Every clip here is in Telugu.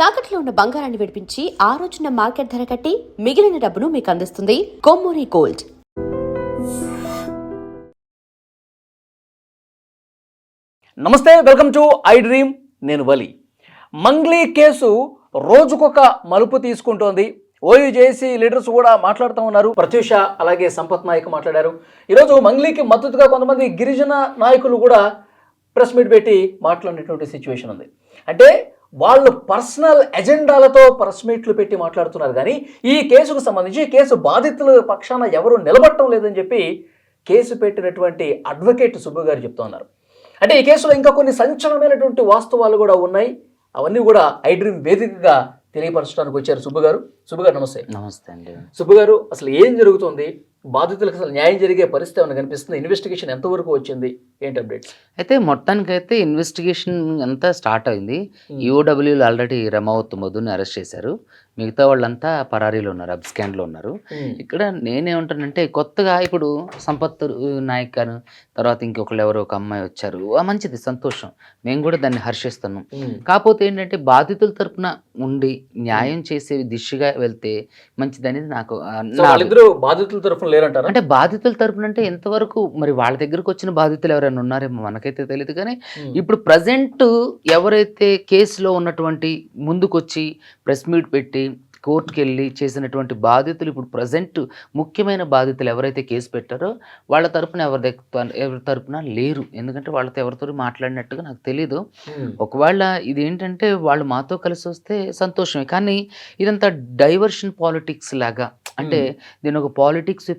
తాకట్లో ఉన్న బంగారాన్ని విడిపించి ఆ రోజున మార్కెట్ ధర కట్టి మిగిలిన డబ్బును మీకు అందిస్తుంది కొమ్మూరి గోల్డ్. నమస్తే, వెల్కమ్ టు ఐ డ్రీమ్. నేను వలి. మంగ్లీ కేసు రోజుకొక మలుపు తీసుకుంటోంది. ఓయూజేసీ లీడర్స్ కూడా మాట్లాడుతూ ఉన్నారు. ప్రత్యూష అలాగే సంపత్ నాయక్ మాట్లాడారు. ఈరోజు మంగ్లీకి మద్దతుగా కొంతమంది గిరిజన నాయకులు కూడా ప్రెస్ మీట్ పెట్టి మాట్లాడినటువంటి సిచ్యువేషన్ ఉంది. అంటే వాళ్ళు పర్సనల్ ఎజెండాలతో ప్రెస్ మీట్లు పెట్టి మాట్లాడుతున్నారు. కానీ ఈ కేసుకు సంబంధించి కేసు బాధితుల పక్షాన ఎవరు నిలబడటం లేదని చెప్పి కేసు పెట్టినటువంటి అడ్వకేట్ సుబ్బు గారు చెప్తూ ఉన్నారు. అంటే ఈ కేసులో ఇంకా కొన్ని సంచలనమైనటువంటి వాస్తవాలు కూడా ఉన్నాయి. అవన్నీ కూడా ఐ డ్రీమ్ వేదికగా తెలియపరచడానికి వచ్చారు సుబ్బు గారు. సుబ్బు గారు నమస్తే. నమస్తే అండి. సుబ్బు గారు, అసలు ఏం జరుగుతుంది? బాధితులకు అసలు న్యాయం జరిగే పరిస్థితి ఏమైనా కనిపిస్తుంది? ఇన్వెస్టిగేషన్ ఎంతవరకు వచ్చింది? ఏంటి అప్డేట్స్? అయితే మొత్తానికైతే ఇన్వెస్టిగేషన్ అంతా స్టార్ట్ అయింది. ఈఓడబ్ల్యూలు ఆల్రెడీ రమావత్ మధుని అరెస్ట్ చేశారు. మిగతా వాళ్ళంతా పరారీలో ఉన్నారు, అబ్స్కాండ్లో ఉన్నారు. ఇక్కడ నేనేమంటానంటే కొత్తగా ఇప్పుడు సంపత్ నాయక్ గారు తర్వాత ఇంకొకళ్ళు ఎవరో ఒక అమ్మాయి వచ్చారు. మంచిది, సంతోషం, మేము కూడా దాన్ని హర్షిస్తున్నాం. కాకపోతే ఏంటంటే బాధితుల తరపున ఉండి న్యాయం చేసే దిశగా వెళ్తే మంచిదనేది నాకు. బాధితుల తరపున లేరంటారు. అంటే బాధితుల తరపున అంటే ఎంతవరకు మరి వాళ్ళ దగ్గరకు వచ్చిన బాధితులు ఎవరైనా ఉన్నారేమో మనకైతే తెలియదు. కానీ ఇప్పుడు ప్రజెంట్ ఎవరైతే కేసులో ఉన్నటువంటి ముందుకొచ్చి ప్రెస్ మీట్ పెట్టి కోర్టుకి వెళ్ళి చేసినటువంటి బాధితులు ఇప్పుడు ప్రజెంట్ ముఖ్యమైన బాధితులు ఎవరైతే కేసు పెట్టారో వాళ్ళ తరపున ఎవరి తరపున లేరు. ఎందుకంటే వాళ్ళతో ఎవరితో మాట్లాడినట్టుగా నాకు తెలీదు. ఒకవేళ ఇది ఏంటంటే వాళ్ళు మాతో కలిసి వస్తే సంతోషమే. కానీ ఇదంతా డైవర్షన్ పాలిటిక్స్ లాగా, అంటే దీని ఒక పాలిటిక్స్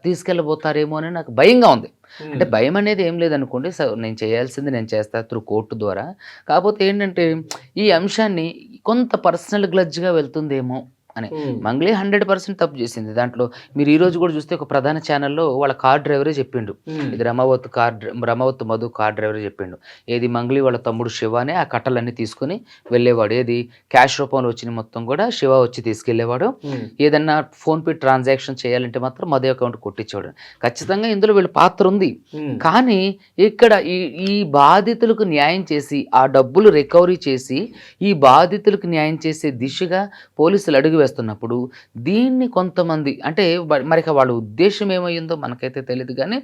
తీసుకెళ్ళబోతారేమో అని నాకు భయంగా ఉంది. అంటే భయం అనేది ఏం లేదనుకోండి, నేను చేయాల్సింది నేను చేస్తా త్రూ కోర్టు ద్వారా. కాకపోతే ఏంటంటే ఈ అంశాన్ని కొంత పర్సనల్ గ్లడ్జ్గా వెళ్తుందేమో అని. మంగ్లీ 100% తప్పు చేసింది. దాంట్లో మీరు ఈరోజు కూడా చూస్తే ఒక ప్రధాన ఛానల్లో వాళ్ళ కార్ డ్రైవరే చెప్పిండు, ఇది రమావత్ మధు కార్ డ్రైవరే చెప్పిండు. ఏది మంగ్లీ వాళ్ళ తమ్ముడు శివానే ఆ కట్టలన్నీ తీసుకుని వెళ్ళేవాడు. ఏది క్యాష్ రూపంలో వచ్చిన మొత్తం కూడా శివ వచ్చి తీసుకెళ్లేవాడు. ఏదన్నా ఫోన్పే ట్రాన్సాక్షన్ చేయాలంటే మాత్రం మధు అకౌంట్ కొట్టించేవాడు. ఖచ్చితంగా ఇందులో వీళ్ళ పాత్ర ఉంది. కానీ ఇక్కడ ఈ బాధితులకు న్యాయం చేసి ఆ డబ్బులు రికవరీ చేసి ఈ బాధితులకు న్యాయం చేసే దిశగా పోలీసులు అడుగు వేస్తున్నప్పుడు దీన్ని కొంతమంది అంటే మరి వాళ్ళ ఉద్దేశం ఏమయ్యిందో మనకైతే తెలియదు. కానీ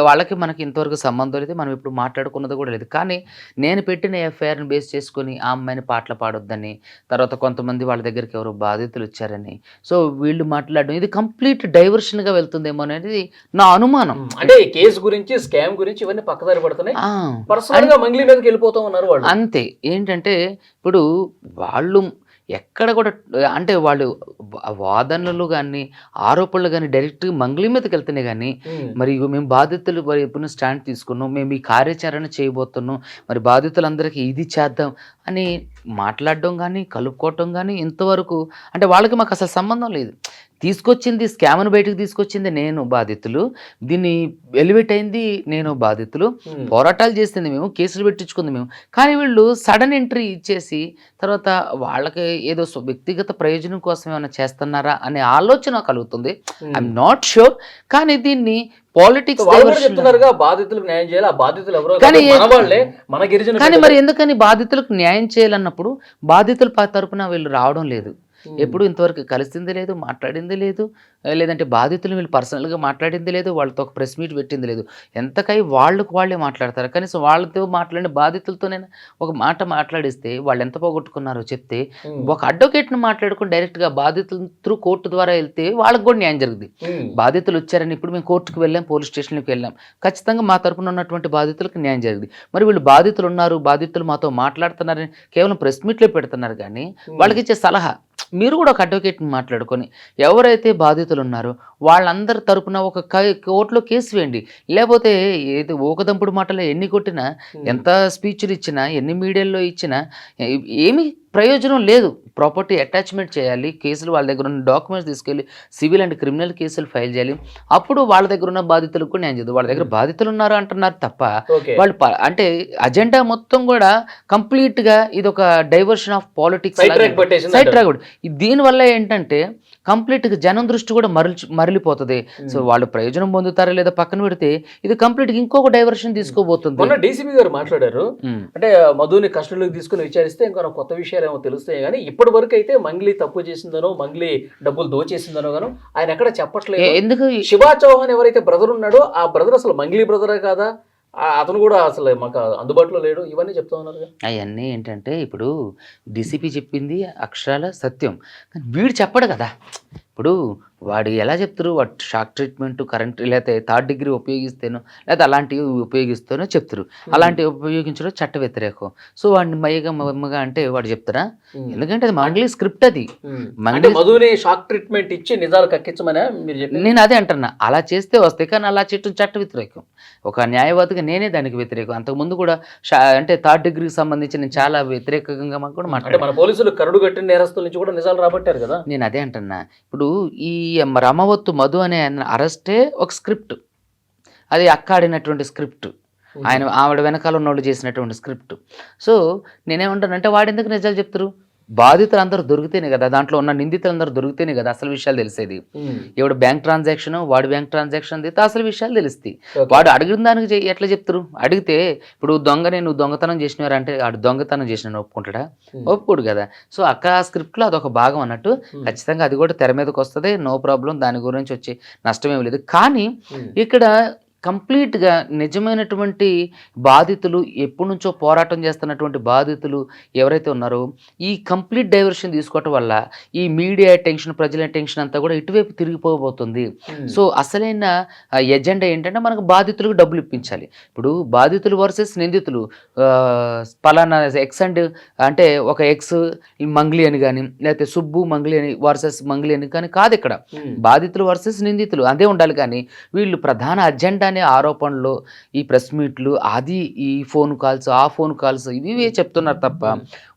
వాళ్ళకి మనకి ఇంతవరకు సంబంధం లేదు, మనం ఇప్పుడు మాట్లాడుకున్నది కూడా లేదు. కానీ నేను పెట్టిన ఎఫ్ఐఆర్ని బేస్ చేసుకుని ఆ అమ్మాయిని పాటలు పాడొద్దని, తర్వాత కొంతమంది వాళ్ళ దగ్గరికి ఎవరో బాధితులు వచ్చారని, సో వీళ్ళు మాట్లాడడం ఇది కంప్లీట్ డైవర్షన్గా వెళ్తుందేమో అనేది నా అనుమానం. అంటే ఈ కేసు గురించి, స్కామ్ గురించి ఇవన్నీ పక్కదారి పడుతున్నాయి, పర్సనల్గా మంగ్లీ మీదకి వెళ్ళిపోతూ ఉన్నారు వాళ్ళు. అంతే. ఏంటంటే ఇప్పుడు వాళ్ళు ఎక్కడ కూడా అంటే వాళ్ళు వాదనలు కానీ ఆరోపణలు కానీ డైరెక్ట్గా మంగ్లీ మీదకి వెళ్తేనే కానీ మరి మేము బాధితులు ఎప్పుడు స్టాండ్ తీసుకున్నాం, మేము ఈ కార్యాచరణ చేయబోతున్నాం, మరి బాధితులందరికీ ఇది చేద్దాం అని మాట్లాడడం కానీ కలుపుకోవటం కానీ ఇంతవరకు అంటే వాళ్ళకి మాకు అసలు సంబంధం లేదు. తీసుకొచ్చింది స్కామ్ను బయటకు తీసుకొచ్చింది నేను, బాధితులు దీన్ని ఎలివేట్ అయింది నేను, బాధితులు పోరాటాలు చేసింది మేము, కేసులు పెట్టించుకుంది మేము. కానీ వీళ్ళు సడన్ ఎంట్రీ ఇచ్చేసి తర్వాత వాళ్ళకి ఏదో వ్యక్తిగత ప్రయోజనం కోసం ఏమైనా చేస్తున్నారా అనే ఆలోచన కలుగుతుంది. I'm not sure. కానీ దీన్ని పాలిటిక్స్ కానీ మరి ఎందుకని బాధితులకు న్యాయం చేయాలన్నప్పుడు బాధితుల తరపున వీళ్ళు రావడం లేదు. ఎప్పుడు ఇంతవరకు కలిసింది లేదు, మాట్లాడింది లేదు, లేదంటే బాధితులు వీళ్ళు పర్సనల్గా మాట్లాడింది లేదు, వాళ్ళతో ఒక ప్రెస్ మీట్ పెట్టింది లేదు. ఎంతకై వాళ్ళే మాట్లాడతారు. కనీసం వాళ్ళతో మాట్లాడిన బాధితులతోనైనా ఒక మాట మాట్లాడిస్తే వాళ్ళు ఎంత పోగొట్టుకున్నారో చెప్తే, ఒక అడ్వకేట్ని మాట్లాడుకుని డైరెక్ట్గా బాధితులు త్రూ కోర్టు ద్వారా వెళ్తే వాళ్ళకి కూడా న్యాయం జరుగుతుంది. బాధితులు వచ్చారని ఇప్పుడు మేము కోర్టుకు వెళ్ళాం, పోలీస్ స్టేషన్కి వెళ్ళాం, ఖచ్చితంగా మా తరపున ఉన్నటువంటి బాధితులకు న్యాయం జరిగింది. మరి వీళ్ళు బాధితులు ఉన్నారు, బాధితులు మాతో మాట్లాడుతున్నారని కేవలం ప్రెస్ మీట్లో పెడుతున్నారు. కానీ వాళ్ళకి ఇచ్చే సలహా మీరు కూడా ఒక అడ్వకేట్ని మాట్లాడుకొని ఎవరైతే బాధితులు ఉన్నారో వాళ్ళందరి తరపున ఒక కోర్టులో కేసు వేయండి. లేకపోతే ఏది ఊకదంపుడు మాటలో ఎన్ని కొట్టినా, ఎంత స్పీచ్లు ఇచ్చినా, ఎన్ని మీడియాల్లో ఇచ్చినా ఏమీ ప్రయోజనం లేదు. ప్రాపర్టీ అటాచ్మెంట్ చేయాలి, కేసులు వాళ్ళ దగ్గర ఉన్న డాక్యుమెంట్స్ తీసుకెళ్ళి సివిల్ అండ్ క్రిమినల్ కేసులు ఫైల్ చేయాలి. అప్పుడు వాళ్ళ దగ్గర ఉన్న బాధితులకు కూడా న్యాయం చేయదు. వాళ్ళ దగ్గర బాధితులు ఉన్నారు అంటున్నారు తప్ప వాళ్ళు అంటే అజెండా మొత్తం కూడా కంప్లీట్గా ఇది ఒక diversion of politics, side track. దీనివల్ల ఏంటంటే కంప్లీట్గా జనం దృష్టి కూడా మరలిపోతుంది. సో వాళ్ళు ప్రయోజనం పొందుతారా లేదా పక్కన పెడితే ఇది కంప్లీట్గా ఇంకొక డైవర్షన్ తీసుకోబోతుంది. మొన్న డీసీపీ గారు మాట్లాడారు, అంటే మధుని కస్టడీలోకి తీసుకుని విచారిస్తే ఇంకా కొత్త విషయాలు ఏమో తెలుస్తాయి, కానీ ఇప్పటి వరకు అయితే మంగ్లీ తప్పు చేసిందనో మంగ్లీ డబ్బులు దోచేసిందనో గాను ఆయన ఎక్కడ చెప్పట్లేదు. ఎందుకు శివా చౌహాన్ ఎవరైతే బ్రదర్ ఉన్నాడో ఆ బ్రదర్ అసలు మంగ్లీ బ్రదరే కాదా, అతను కూడా అసలు మాకు అందుబాటులో లేడు, ఇవన్నీ చెప్తా ఉన్నారు. అవన్నీ ఏంటంటే ఇప్పుడు డీసీపీ చెప్పింది అక్షరాల సత్యం, కానీ వీడు చెప్పడు కదా. ఇప్పుడు వాడు ఎలా చెప్తారు, వాడు షాక్ ట్రీట్మెంట్ కరెంట్ లేకపోతే 3rd డిగ్రీ ఉపయోగిస్తేనో లేకపోతే అలాంటివి ఉపయోగిస్తేనో చెప్తారు. అలాంటివి ఉపయోగించడం చట్ట వ్యతిరేకం. సో వాడిని మమ్మగా అంటే వాడు చెప్తారా? ఎందుకంటే అది మంగ్లీ స్క్రిప్ట్, అది మధుని షాక్ ట్రీట్మెంట్ ఇచ్చి నిజాలు కక్కించమని మీరు చెప్పి నేను అదే అంటున్నా. అలా చేస్తే వస్తాయి, కానీ అలా చేయటం చట్ట వ్యతిరేకం. ఒక న్యాయవాదిగా నేనే దానికి వ్యతిరేకం. అంతకుముందు కూడా అంటే 3rd డిగ్రీకి సంబంధించి నేను చాలా వ్యతిరేకంగా కూడా మాట్లాడాను. మన పోలీసులు కరుడు కట్టిన నేరస్తుల నుంచి కూడా నిజాలు రాబట్టారు కదా. నేను అదే అంటున్నా. ఇప్పుడు ఈ రమవత్తు మధు అనే అరెస్టే ఒక స్క్రిప్ట్, అది అక్కాడినటువంటి స్క్రిప్ట్, ఆవిడ వెనకాల ఉన్నోళ్ళు చేసినటువంటి స్క్రిప్ట్. సో నేనేమంటానంటే వాడు ఎందుకు నిజాలు చెప్తారు? బాధితులు అందరూ దొరికితేనే కదా, దాంట్లో ఉన్న నిందితులందరూ దొరికితేనే కదా అసలు విషయాలు తెలిసేది. ఎవడు బ్యాంక్ ట్రాన్సాక్షన్, వాడు బ్యాంక్ ట్రాన్సాక్షన్ అయితే అసలు విషయాలు తెలుస్తాయి. వాడు అడిగిన దానికి ఎట్లా చెప్తారు? అడిగితే ఇప్పుడు దొంగనే నువ్వు దొంగతనం చేసినవారంటే వాడు దొంగతనం చేసిన ఒప్పుకుంటాడా? ఒప్పుకోడు కదా. సో అక్క స్క్రిప్ట్లో అదొక భాగం అన్నట్టు. ఖచ్చితంగా అది కూడా తెర మీదకి వస్తుంది, నో ప్రాబ్లం, దాని గురించి వచ్చే నష్టమేమి లేదు. కానీ ఇక్కడ కంప్లీట్గా నిజమైనటువంటి బాధితులు, ఎప్పటి నుంచో పోరాటం చేస్తున్నటువంటి బాధితులు ఎవరైతే ఉన్నారో ఈ కంప్లీట్ డైవర్షన్ తీసుకోవటం వల్ల ఈ మీడియా టెన్షన్, ప్రజల టెన్షన్ అంతా కూడా ఇటువైపు తిరిగిపోబోతుంది. సో అసలైన ఎజెండా ఏంటంటే మనకు బాధితులకు డబ్బులు ఇప్పించాలి. ఇప్పుడు బాధితులు వర్సెస్ నిందితులు, పలానా ఎక్స్ అండ్ అంటే ఒక ఎక్స్ మంగ్లీ అని కానీ లేకపోతే సుబ్బు మంగ్లీ అని వర్సెస్ మంగ్లీ అని కానీ కాదు. ఇక్కడ బాధితులు వర్సెస్ నిందితులు అదే ఉండాలి. కానీ వీళ్ళు ప్రధాన అజెండా అనే ఆరోపణలు, ఈ ప్రెస్ మీట్లు, అది ఈ ఫోన్ కాల్స్, ఆ ఫోన్ కాల్స్ ఇవే చెప్తున్నారు తప్ప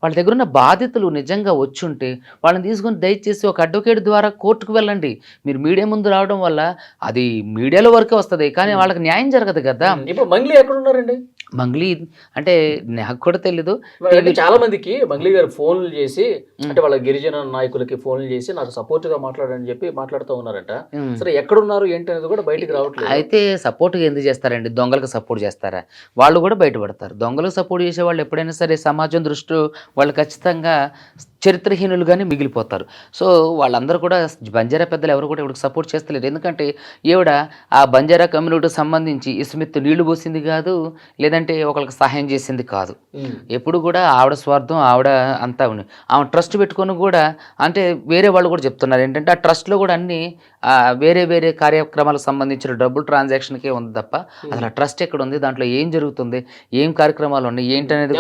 వాళ్ళ దగ్గర ఉన్న బాధితులు నిజంగా వచ్చుంటే వాళ్ళని తీసుకొని దయచేసి ఒక అడ్వకేట్ ద్వారా కోర్టుకు వెళ్ళండి. మీరు మీడియా ముందు రావడం వల్ల అది మీడియాలో వరకే వస్తుంది, కానీ వాళ్ళకి న్యాయం జరగదు కదా. ఇప్పుడు మంగ్లీ ఎక్కడ ఉన్నారండి? మంగ్లీ అంటే నాకు కూడా తెలీదు. చాలా మందికి మంగ్లీ గారు ఫోన్లు చేసి, అంటే వాళ్ళ గిరిజన నాయకులకి ఫోన్లు చేసి నాకు సపోర్ట్ గా మాట్లాడని చెప్పి మాట్లాడుతూ ఉన్నారంట. సరే ఎక్కడున్నారు ఏంటి అనేది కూడా బయటికి రావట్లేదు. అయితే సపోర్ట్ ఎందుకు చేస్తారండి? దొంగలకు సపోర్ట్ చేస్తారా? వాళ్ళు కూడా బయటపడతారు. దొంగలకు సపోర్ట్ చేసే వాళ్ళు ఎప్పుడైనా సరే సమాజం దృష్టిలో వాళ్ళు ఖచ్చితంగా చరిత్రహీనులుగానే మిగిలిపోతారు. సో వాళ్ళందరూ కూడా బంజారా పెద్దలు ఎవరు కూడా ఇవిడికి సపోర్ట్ చేస్తలేరు. ఎందుకంటే ఈవిడ ఆ బంజారా కమ్యూనిటీకి సంబంధించి ఇసుమిత్తు నీళ్లు పోసింది కాదు, లేదంటే ఒకరికి సహాయం చేసింది కాదు. ఎప్పుడు కూడా ఆవిడ స్వార్థం, ఆవిడ అంతా ఉంది. ఆమె ట్రస్ట్ పెట్టుకొని కూడా, అంటే వేరే వాళ్ళు కూడా చెప్తున్నారు ఏంటంటే ఆ ట్రస్ట్లో కూడా అన్ని వేరే వేరే కార్యక్రమాలకు సంబంధించిన డబ్బులు ట్రాన్సాక్షన్కే ఉంది తప్ప అసలు ఆ ట్రస్ట్ ఎక్కడ ఉంది, దాంట్లో ఏం జరుగుతుంది, ఏం కార్యక్రమాలు ఉన్నాయి ఏంటి అనేది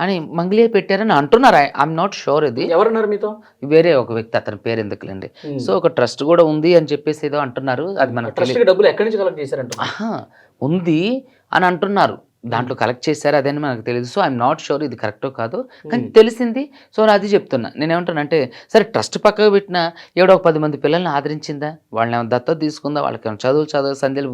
అని మంగ్లీ పెట్టారని అంటున్నారు. I'm not sure. ఇది ఎవరన్నారు మీతో? వేరే ఒక వ్యక్తి, అతని పేరు ఎందుకులేండి. సో ఒక ట్రస్ట్ కూడా ఉంది అని చెప్పేసి ఏదో అంటున్నారు. అది మనకు డబ్బులు ఎక్కడి నుంచి కలెక్ట్ చేశారంట ఉంది అని అంటున్నారు. దాంట్లో కలెక్ట్ చేశారు అదని మనకు తెలియదు. సో ఐఎమ్ నాట్ షూర్ ఇది కరెక్టో కాదు, కానీ తెలిసింది. సో అది చెప్తున్నా. నేనేమంటానంటే సరే ట్రస్ట్ పక్కకు పెట్టినా ఎవడో ఒక 10 మంది పిల్లల్ని ఆదరించిందా, వాళ్ళని ఏమైనా దత్తత తీసుకుందా, వాళ్ళకి చదువు సంధ్యలు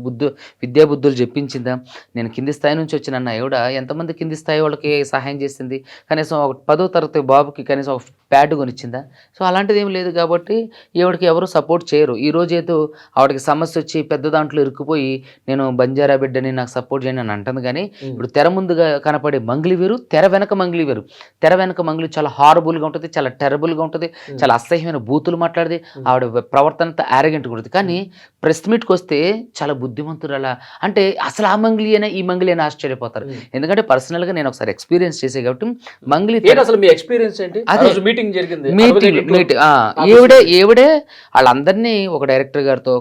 విద్యా బుద్ధులు చెప్పించిందా? నేను కింది స్థాయి నుంచి వచ్చిన ఎవడ ఎంతమంది కింది స్థాయి వాళ్ళకి సహాయం చేసింది? కనీసం ఒక 10వ తరగతి బాబుకి కనీసం ఒక ప్యాడ్ కొనిచ్చిందా? సో అలాంటిది ఏం లేదు. కాబట్టి ఈవిడికి ఎవరు సపోర్ట్ చేయరు. ఈరోజు ఏదో ఆవిడకి సమస్య వచ్చి పెద్ద దాంట్లో ఇరుక్కుపోయి నేను బంజారా బిడ్డని నాకు సపోర్ట్ చేయని అని అంటుంది. కానీ ఇప్పుడు తెర ముందుగా కనపడే మంగ్లీ వేరు, తెర వెనక మంగ్లీ వేరు. తెర వెనక మంగ్లీ చాలా హారబుల్గా ఉంటుంది, చాలా టెరబుల్గా ఉంటుంది, చాలా అసహ్యమైన బూతులు మాట్లాడితే, ఆవిడ ప్రవర్తన అంతా యారగెంట్గా ఉంటుంది. కానీ ప్రెస్ మీట్కి వస్తే చాలా బుద్ధిమంతురాలా, అంటే అసలు ఆ మంగ్లీ అయినా ఈ మంగ్లీ అయినా ఆశ్చర్యపోతారు. ఎందుకంటే పర్సనల్గా నేను ఒకసారి ఎక్స్పీరియన్స్ చేసే కాబట్టి మంగ్లీ అసలు మీ ఎక్స్పీరియన్స్ ఏంటి? మీటింగ్ జరిగింది, ఈవిడే వాళ్ళందరినీ ఒక డైరెక్టర్ గారితో,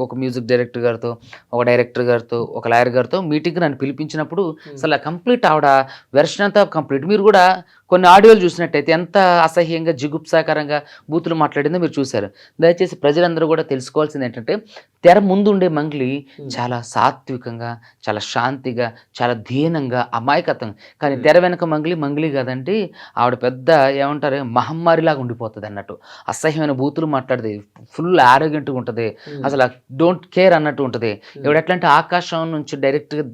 ఒక మ్యూజిక్ డైరెక్టర్ గారితో, ఒక డైరెక్టర్ గారితో, ఒక లాయర్ గారితో మీటింగ్ నన్ను పిలిపించినప్పుడు అసలు కంప్లీట్ ఆవిడ వెర్షన్ అంతా కంప్లీట్. మీరు కూడా కొన్ని ఆడియోలు చూసినట్టయితే ఎంత అసహ్యంగా జిగుప్సాకరంగా బూతులు మాట్లాడిందో మీరు చూశారు. దయచేసి ప్రజలందరూ కూడా తెలుసుకోవాల్సింది ఏంటంటే తెర ముందు ఉండే మంగ్లీ చాలా సాత్వికంగా, చాలా శాంతిగా, చాలా ధీనంగా, అమాయకత్వంగా. కానీ తెర వెనక మంగ్లీ కాదండి, ఆవిడ పెద్ద ఏమంటారు మహమ్మారిలాగా ఉండిపోతుంది అన్నట్టు. అసహ్యమైన బూతులు మాట్లాడితే ఫుల్ ఆరోగ్యంగా ఉంటుంది, అసలు డోంట్ కేర్ అన్నట్టు ఉంటుంది. ఎవడు ఎట్లా అంటే ఆకాశం నుంచి డైరెక్ట్గా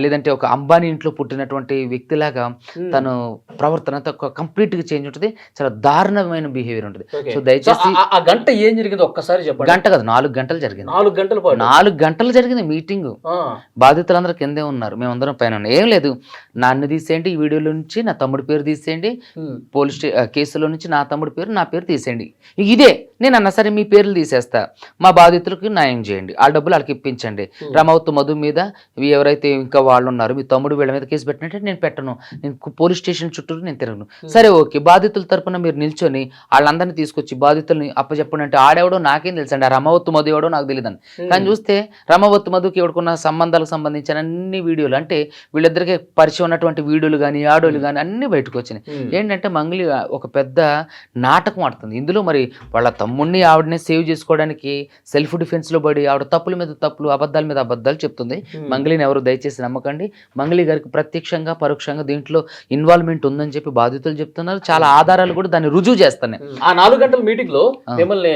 లేదంటే ఒక అంబానీ ఇంట్లో పుట్టినటువంటి వ్యక్తిలాగా తను ప్రవర్తన కంప్లీట్గా చేంజ్ ఉంటుంది, చాలా దారుణమైన బిహేవియర్ ఉంటుంది. Okay. సో దయచేసి ఆ గంట ఏం జరిగింది ఒక్కసారి చెప్పండి. గంట కాదు 4 గంటలు జరిగింది. 4 గంటల పాటు 4 గంటలు జరిగింది మీటింగ్. బాధితులందరూ కిందే ఉన్నారు, మేమందరం పైన ఉన్నాం. ఏం లేదు, నన్ను తీసేయండి, ఈ వీడియోలో నుంచి నా తమ్ముడి పేరు తీసేయండి, పోలీస్ కేసులో నుంచి నా తమ్ముడి పేరు నా పేరు తీసేయండి. ఇదే నేను అన్నా, సరే మీ పేర్లు తీసేస్తా, మా బాధితులకు న్యాయం చేయండి, ఆ డబ్బులు వాళ్ళకి ఇప్పించండి. రమౌత్ మధు మీద ఎవరైతే ఇంకా వాళ్ళు ఉన్నారో మీ తమ్ముడు వీళ్ళ మీద కేసు పెట్టినట్టే నేను పెట్టను, నేను పోలీస్ స్టేషన్ చుట్టూ నేను తిరగను. సరే ఓకే, బాధితుల తరపున మీరు నిల్చొని వాళ్ళందరినీ తీసుకొచ్చి బాధితుల్ని అప్పచెప్పండి అంటే ఆడెవడో నాకేం తెలుసండి, ఆ రమవత్తు మధు ఎవడో నాకు తెలియదని. కానీ చూస్తే రమవత్తు మధుకి ఎవడుకున్న సంబంధాలకు సంబంధించిన అన్ని వీడియోలు, అంటే వీళ్ళిద్దరికీ పరిచయం ఉన్నటువంటి వీడియోలు కానీ ఆడియోలు కానీ అన్ని బయటకు వచ్చినాయి. ఏంటంటే మంగళి ఒక పెద్ద నాటకం ఆడుతుంది ఇందులో. మరి వాళ్ళ తమ్ముడిని ఆవిడనే సేవ్ చేసుకోవడానికి సెల్ఫ్ డిఫెన్స్ లో పడి ఆవిడ తప్పుల మీద తప్పులు, అబద్ధాల మీద అబద్ధాలు చెప్తుంది. మంగళిని ఎవరు దయచేసి నమ్మకండి. మంగళి గారికి ప్రత్యక్షంగా పరోక్షంగా దీంట్లో ఇన్వాల్వ్మెంట్ ఉందని చెప్పి బాధితులు చెప్తున్నారు. చాలా ఆధారాలు కూడా దాన్ని రుజువు చేస్తున్నాయి. ఆ 4 గంటల మీటింగ్ లో మిమ్మల్ని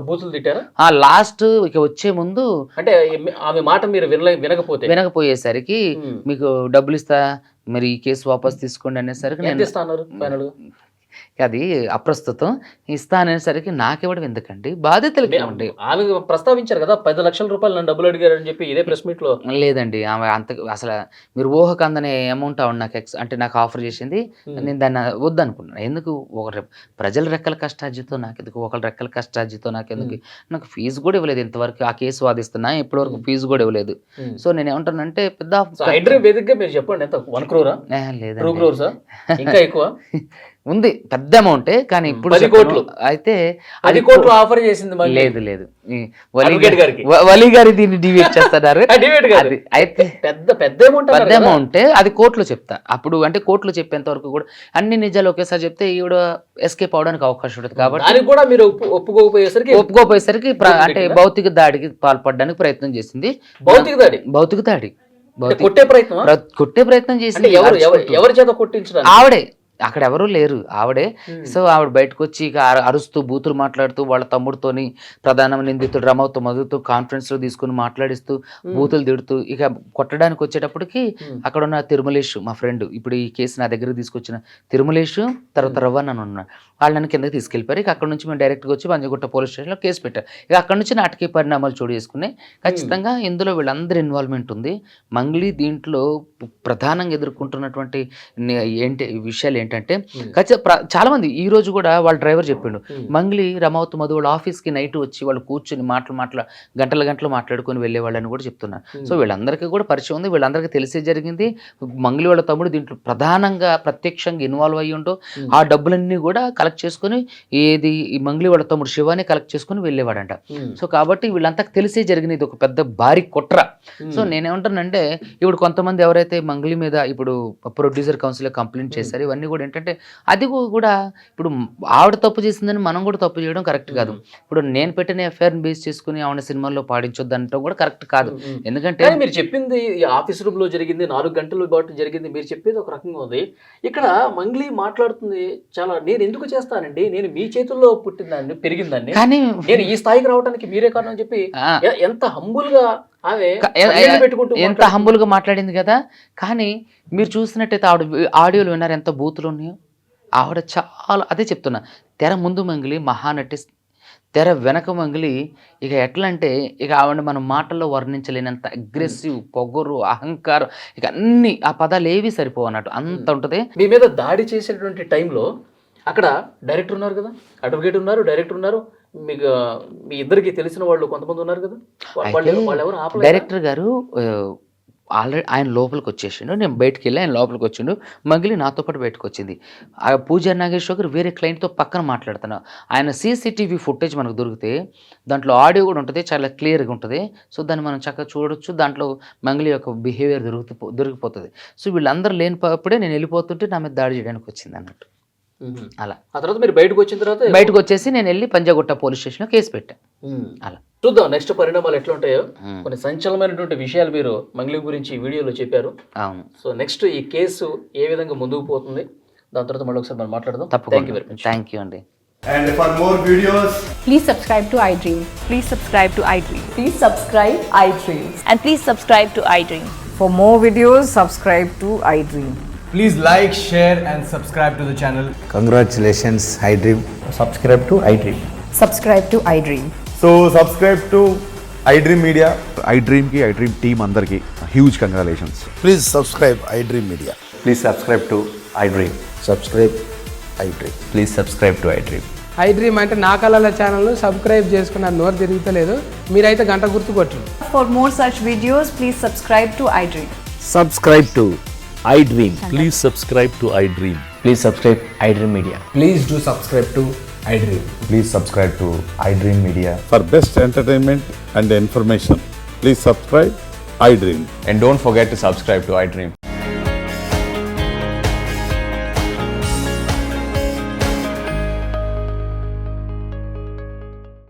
బూతులు తిట్టారా? లాస్ట్ ఇక వచ్చే ముందు అంటే ఆమె మాట మీరు వినకపోయేసరికి మీకు డబ్బులు ఇస్తా, మరి ఈ కేసు వాపస్ తీసుకోండి అనేసరికి నేను అది అప్రస్తుతం ఇస్తా అనేసరికి నాకెవడం ఎందుకండి, బాధితులకి ఇవ్వండి. ఆమె ప్రస్తావించారు కదా 10 లక్షల రూపాయలు నన్ను డబ్బులు అడిగారని చెప్పి ఇదే ప్రెస్ మీట్ లో. లేదండి, ఆమె అంత అసలు మీరు ఊహకు అందనే అమౌంట్ ఆవిడ నాకు అంటే నాకు ఆఫర్ చేసింది. నేను దాన్ని వద్దనుకున్నాను. ఎందుకు, ప్రజల రెక్కల కష్టార్జితో నాకెందుకు, ఒకళ్ళ రెక్కల కష్టార్జితో నాకెందుకు, నాకు ఫీజు కూడా ఇవ్వలేదు ఇంతవరకు. ఆ కేసు వాదిస్తున్నా ఇప్పటివరకు ఫీజు కూడా ఇవ్వలేదు. సో నేను ఏమంటానంటే పెద్ద వేదికగా మీరు చెప్పండి, ఎంత 1 crore లేదు 2 crores ఇంకా ఎక్కువ ఉంది, పెద్ద అమౌంటే. కానీ ఇప్పుడు 10 కోట్లు అయితే 10 కోట్లు ఆఫర్ చేసింది. లేదు వలి గారి దీన్ని డివేట్ చేస్తున్నారు. అయితే పెద్ద అమౌంటే అది కోర్టులో చెప్తా. అప్పుడు అంటే కోర్టులో చెప్పేంత వరకు కూడా అన్ని నిజాలు ఒకేసారి చెప్తే ఈవిడ ఎస్కేప్ అవడానికి అవకాశం ఉంటుంది. కాబట్టి కూడా మీరు ఒప్పుకోపోయేసరికి అంటే భౌతిక దాడికి పాల్పడడానికి ప్రయత్నం చేసింది. భౌతిక దాడి కొట్టే ప్రయత్నం చేసింది. ఎవరి చేత కొట్టించడం? ఆవిడే, అక్కడ ఎవరూ లేరు, ఆవిడే. సో ఆవిడ బయటకు వచ్చి ఇక అరుస్తూ బూతులు మాట్లాడుతూ వాళ్ళ తమ్ముడితోని ప్రధాన నిందితుడు రమౌత్ మధుతో కాన్ఫరెన్స్ లో తీసుకుని మాట్లాడిస్తూ బూతులు తిడుతూ ఇక కొట్టడానికి వచ్చేటప్పటికి అక్కడ ఉన్న తిరుమలేష్ మా ఫ్రెండ్, ఇప్పుడు ఈ కేసు నా దగ్గర తీసుకొచ్చిన తిరుమలేష్ తర్వాత రవ్వ అని ఉన్నా, వాళ్ళని కిందకి తీసుకెళ్ళిపోయారు. ఇక అక్కడ నుంచి మేము డైరెక్ట్గా వచ్చి పంజగుట్ట పోలీస్ స్టేషన్లో కేసు పెట్టారు. ఇక అక్కడ నుంచి నాటకీయ పరిణామాలు చోటు చేసుకున్నాయి. ఖచ్చితంగా ఇందులో వీళ్ళందరి ఇన్వాల్వ్మెంట్ ఉంది. మంగ్లీ దీంట్లో ప్రధానంగా ఎదుర్కొంటున్నటువంటి విషయాలు ఏంటంటే, చాలా మంది ఈ రోజు కూడా వాళ్ళ డ్రైవర్ చెప్పిండు, మంగ్లీ రమౌత్ మధు వాళ్ళ ఆఫీస్కి నైట్ వచ్చి వాళ్ళు కూర్చుని గంటలు మాట్లాడుకొని వెళ్ళే వాళ్ళని కూడా చెప్తున్నారు. సో వీళ్ళందరికీ కూడా పరిచయం ఉంది, వీళ్ళందరికీ తెలిసే జరిగింది. మంగ్లీ వాళ్ళ తమ్ముడు దీంట్లో ప్రధానంగా ప్రత్యక్షంగా ఇన్వాల్వ్ అయ్యి ఉంటూ ఆ డబ్బులన్నీ కూడా కలెక్ట్ చేసుకుని ఈ మంగ్లీ వాళ్ళ తమ్ముడు శివాని కలెక్ట్ చేసుకుని వెళ్ళేవాడంట. సో కాబట్టి వీళ్ళంతా తెలిసే జరిగింది, ఇది ఒక పెద్ద భారీ కుట్ర. సో నేనేమంటానంటే, ఇప్పుడు కొంతమంది ఎవరైతే మంగ్లీ మీద ఇప్పుడు ప్రొడ్యూసర్ కౌన్సిల్ కంప్లైంట్ చేశారు, ఇవన్నీ కూడా ఏంటంటే అది కూడా ఇప్పుడు ఆవిడ తప్పు చేసిందని మనం కూడా తప్పు చేయడం కరెక్ట్ కాదు. ఇప్పుడు నేను పెట్టిన ఎఫ్ఐఆర్ని బేస్ చేసుకుని ఆవిడ సినిమాల్లో పాడించొద్దు అనటం కూడా కరెక్ట్ కాదు. ఎందుకంటే మీరు చెప్పింది ఆఫీస్ రూమ్ లో జరిగింది, 4 గంటల పాటు జరిగింది, మీరు చెప్పేది ఒక రకంగా ఉంది. ఇక్కడ మంగ్లీ మాట్లాడుతుంది చాలా, నేను ఎందుకు చేస్తానండి, నేను మీ చేతుల్లో పుట్టిందాన్ని పెరిగిందాన్ని, కానీ నేను ఈ స్థాయికి రావడానికి మీరే కారణం అని చెప్పి ఎంత హంబుల్ గా ఎంత హంబుల్ గా మాట్లాడింది కదా. కానీ మీరు చూసినట్టయితే ఆవిడ ఆడియోలు విన్నారు ఎంత బూతులు ఉన్నాయో. ఆవిడ చాలా, అదే చెప్తున్నా, తెర ముందు మంగ్లీ మహానటి, తెర వెనక మంగ్లీ ఇక ఎట్లా అంటే ఇక ఆవిడ మనం మాటల్లో వర్ణించలేనంత అగ్రెసివ్, పొగరు, అహంకారం, ఇక అన్ని ఆ పదాలు ఏవి సరిపోవు అన్నట్టు అంత ఉంటుంది. మీ మీద దాడి చేసేటువంటి టైంలో అక్కడ డైరెక్టర్ ఉన్నారు కదా, అడ్వకేట్ ఉన్నారు, డైరెక్టర్ ఉన్నారు, మీకు మీ ఇద్దరికి తెలిసిన వాళ్ళు కొంతమంది ఉన్నారు కదా. డైరెక్టర్ గారు ఆల్రెడీ ఆయన లోపలికి వచ్చేసిండు, నేను బయటకు వెళ్ళి ఆయన లోపలికి వచ్చిండు. మంగ్లీ నాతో పాటు బయటకు వచ్చింది. ఆ పూజా నాగేశ్వర్ గారు వేరే క్లయింట్తో పక్కన మాట్లాడుతున్నారు. ఆయన సీసీటీవీ ఫుటేజ్ మనకు దొరికితే దాంట్లో ఆడియో కూడా ఉంటుంది, చాలా క్లియర్గా ఉంటుంది. సో దాన్ని మనం చక్కగా చూడొచ్చు. దాంట్లో మంగ్లీ యొక్క బిహేవియర్ దొరికిపోతుంది. సో వీళ్ళందరూ లేనినప్పుడే నేను వెళ్ళిపోతుంటే నా మీద దాడి చేయడానికి వచ్చింది అన్నట్టు. అలా ఆ తర్వాత మీరు బయటకు వచ్చిన తర్వాత బయటకు వచ్చేసి నేను వెళ్ళి పంజగుట్ట పోలీస్ స్టేషన్లో కేసు పెట్టాను. అలా చూద్దాం నెక్స్ట్ పరిణామాలు ఎట్లా ఉంటాయో. కొన్ని సంచలనమైనటువంటి విషయాలు మీరు మంగ్లీ గురించి ఈ వీడియోలో చెప్పారు. అవును. సో నెక్స్ట్ ఈ కేసు ఏ విధంగా ముందుకు పోతుంది దాని తర్వాత మళ్ళీ ఒకసారి మనం మాట్లాడదాం. తప్పకుండా. థ్యాంక్ యూ అండి. And for more videos, please subscribe to iDream. Please subscribe to iDream. Please subscribe iDream. And please subscribe to iDream. For more videos, subscribe to iDream. Please like, share, and subscribe to the channel. Congratulations, iDream. Subscribe to iDream. Subscribe to iDream. So subscribe to iDream Media. iDream team అందరికి huge congratulations. Please subscribe iDream Media. Please subscribe to iDream. Subscribe iDream. Please subscribe to iDream. I dream అంటే నా కళల ఛానల్ను సబ్స్క్రైబ్ చేసుకున్న నోరు తిరుగుతలేదు, మీరైతే గంట గుర్తు కొట్టండి. For more such videos, please subscribe to iDream. Subscribe to iDream. Please subscribe to iDream. Please subscribe iDream Media. Please do subscribe to iDream. Please subscribe to iDream Media. For best entertainment and information, please subscribe iDream. And don't forget to subscribe to iDream.